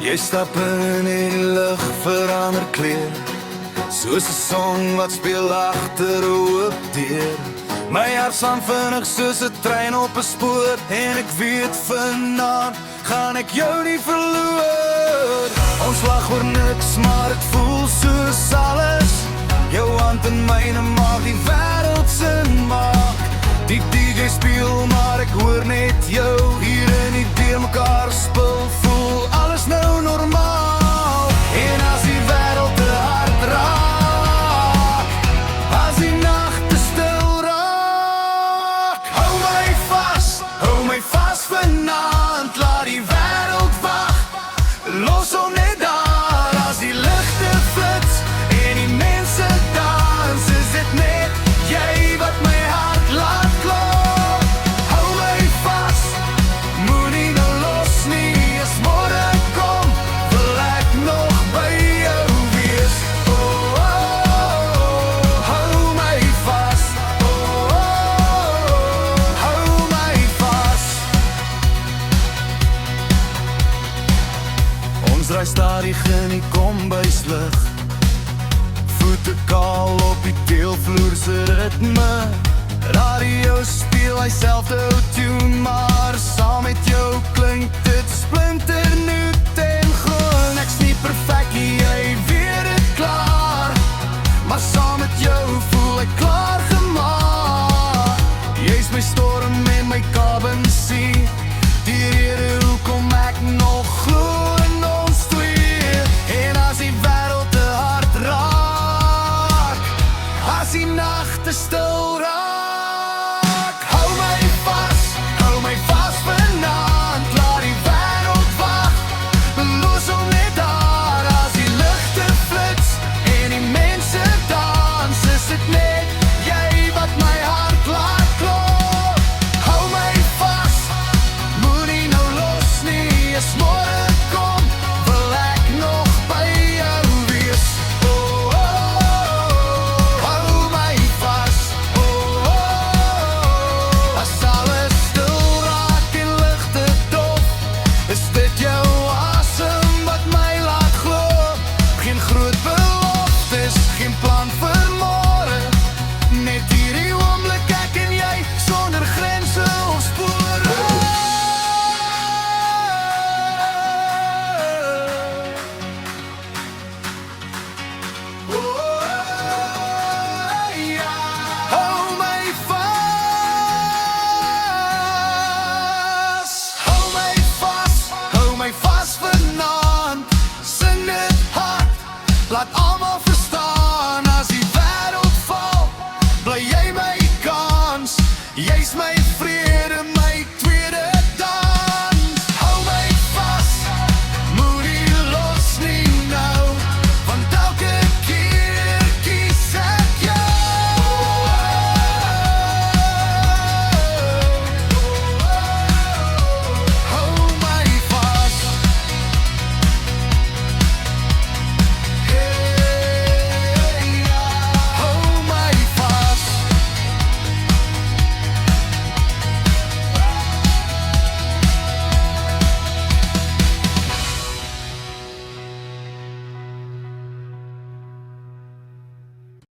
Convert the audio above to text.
Jy stap in die lug, verander kleer, soos 'n song wat speel agter 'n oop deur. My hart slaan vinnig soos 'n trein op 'n spoor, en ek weet vanaand gaan ek jou nie verloor. Ons lag oor niks, maar het voel soos alles. Jou hand in myne maak die wêreld sin maak. Die DJ speel, maar ek hoor net jou hier in die deur mekaar spil. Voel alles nou normaal. En as die wêreld te hard raak, as die nag te stil raak, hou my vas vanaand, laat die wêreld wag. Los hom net daar as die ligte flits en die mense dans. Is dit net jy wat my hart laat klop? Hou my vas, moenie nou los nie. As môre kom, wil ek nog by jou wees. Oh, oh, oh, hou my vas. Oh, oh, oh, hou my vas. Ons draai stadig in die kombuislig, voete kaal op die teelvloer se ritme. Radio speel hy selfde tune, maar